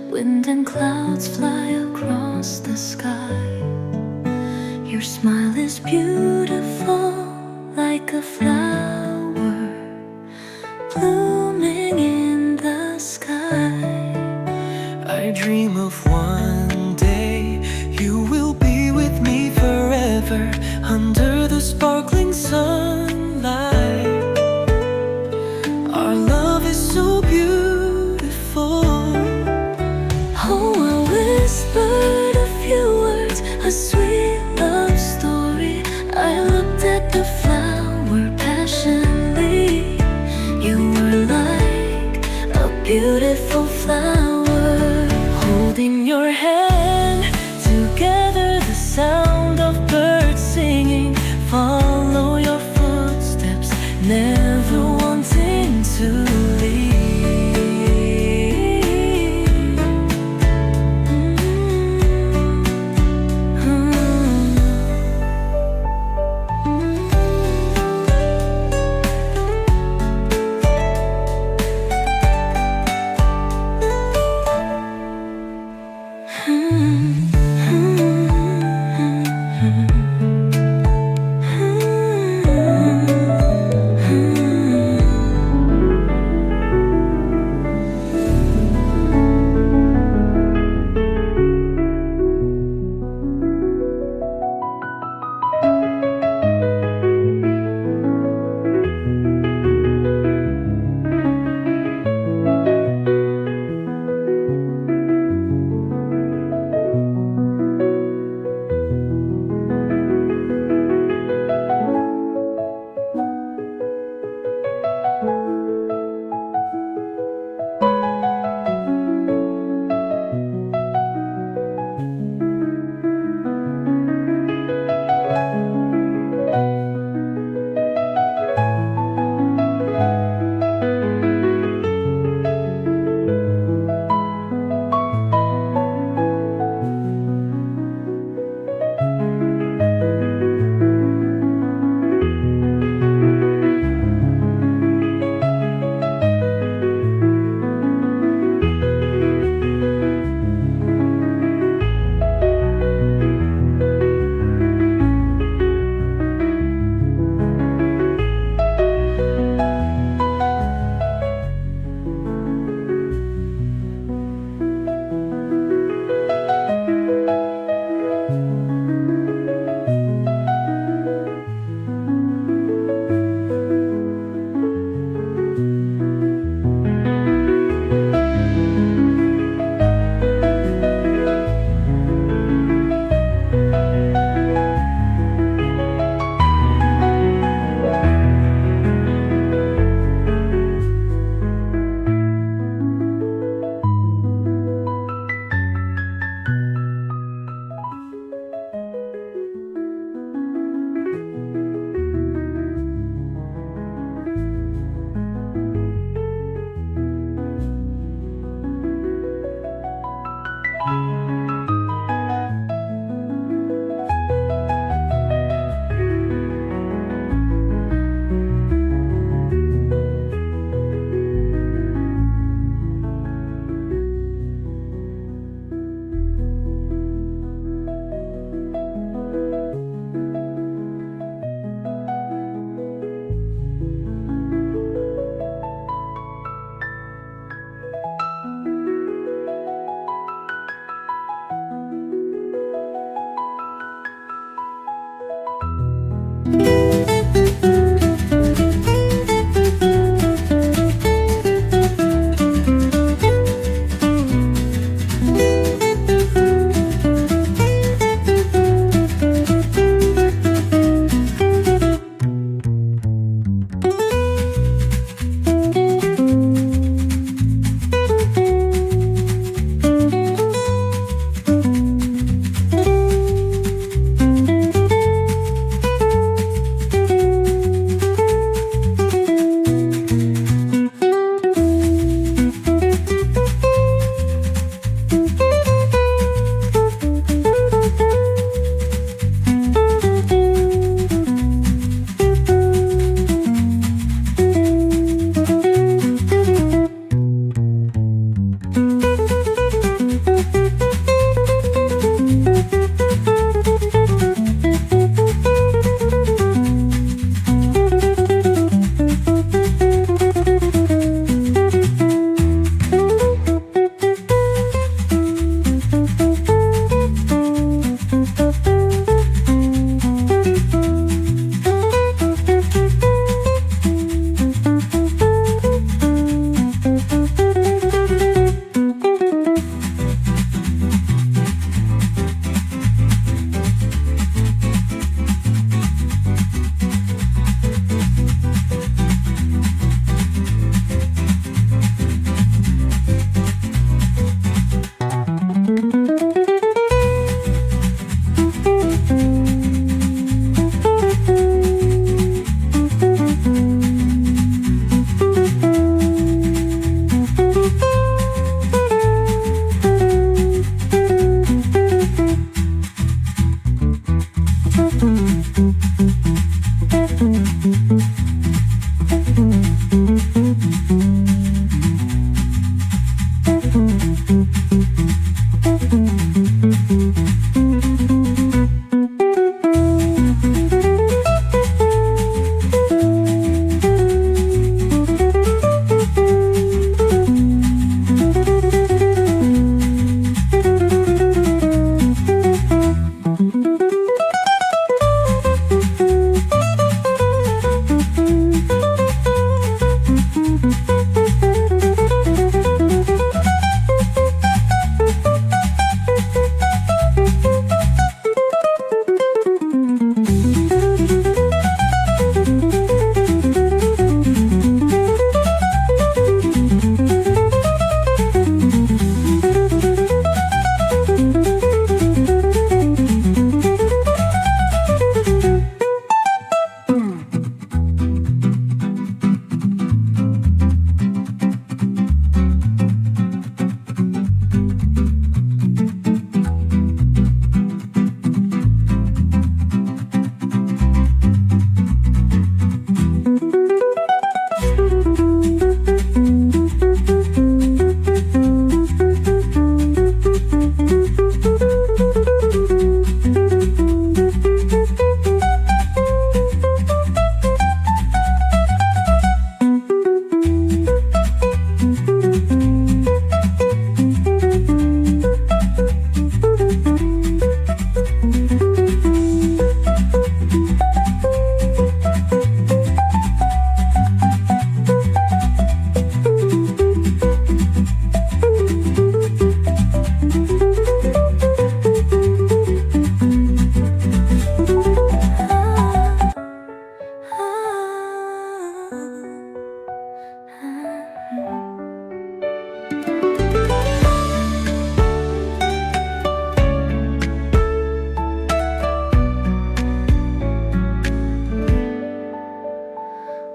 Wind and clouds fly across the sky. Your smile is beautiful, like a flower blooming in the sky. I dream of one day you will be with me forever, under the sparkling sunlight. Our love is so beautiful. Oh, I whispered a few words, a sweet love story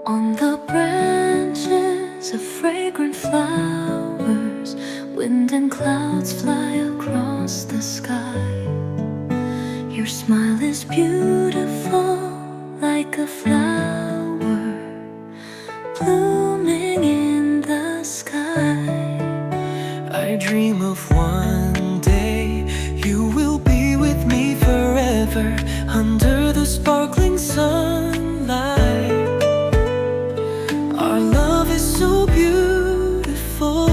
On the branches of fragrant flowers, wind and clouds fly across the sky. Your smile is beautiful, like a flower blooming in the sky. I dream of one day you will be with me forever under the sparkling sunlight. Our love is so beautiful.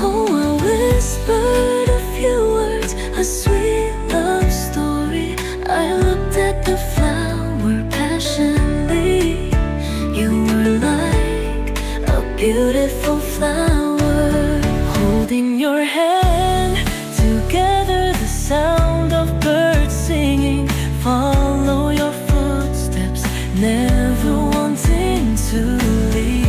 Oh, I whispered a few words, a sweet love story. I looked at the flower passionately. You were like a beautiful flower. Holding your hand together, the sound of birds singing. Follow your footsteps, never wanting to leave.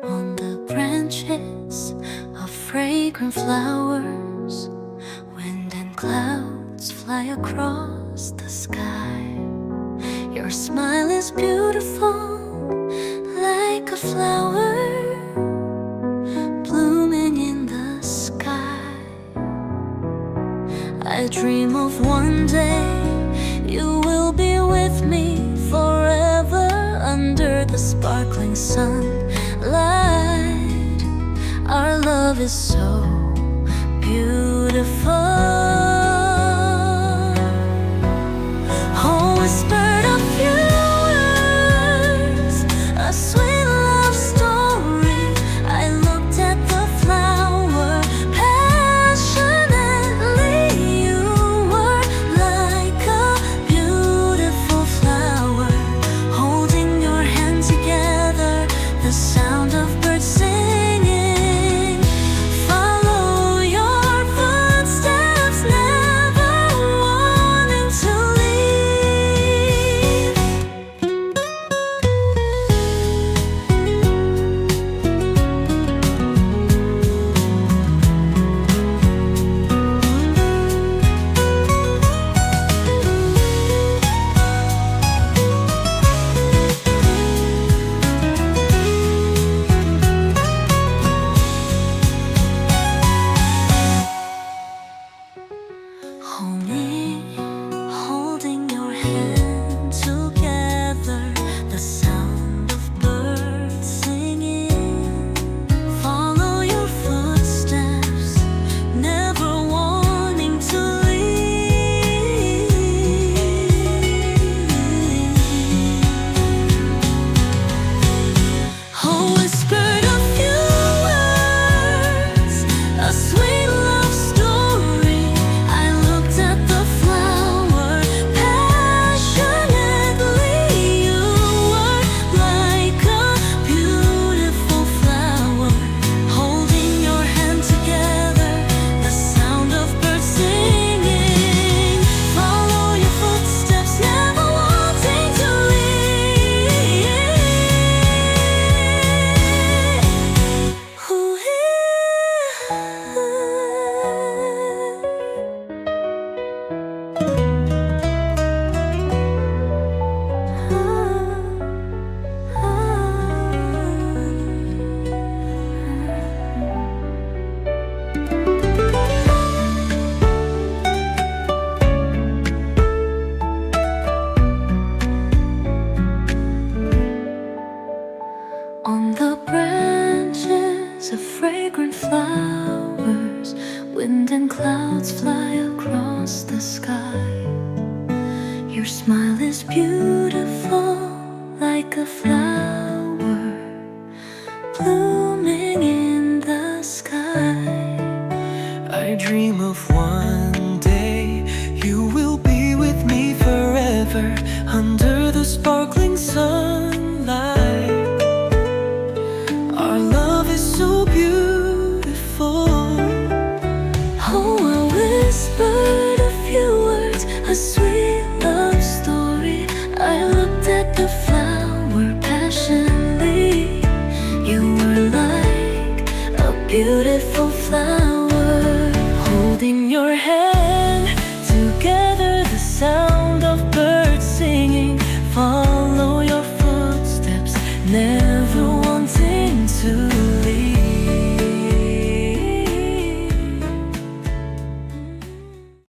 On the branches of fragrant flowers, wind and clouds fly across the sky. Your smile is beautiful, like a flower blooming in the sky. I dream of one day you will be with me forever under the sparkling sunlight. Our love is so beautiful. Oh, whispered a few words, a sweet love story. I looked at the flower passionately. You were like a beautiful flower. Holding your hand together, the sound sound of birds singing. Follow your footsteps, never wanting to leave. Hold me, holding your hand together, the sound of birds singing. Follow your footsteps, never wanting to leave. Oh, whispered a few words, a sweet love story. I looked at the flower passionately. You were like a beautiful flower, holding your hand together, the sound of birds singing. Follow your footsteps, never wanting to leave. Ooh, on the branches of fragrant flowers, wind and clouds fly across the sky. Your smile is beautiful, like a flower blooming in the sky. I dream of one day you will be with me forever under the sparkling sunlight. Our love is so beautiful. Oh, I whispered a few words, a sweet love story. I looked at the flower passionately. You were like a beautiful flower, holding your hand.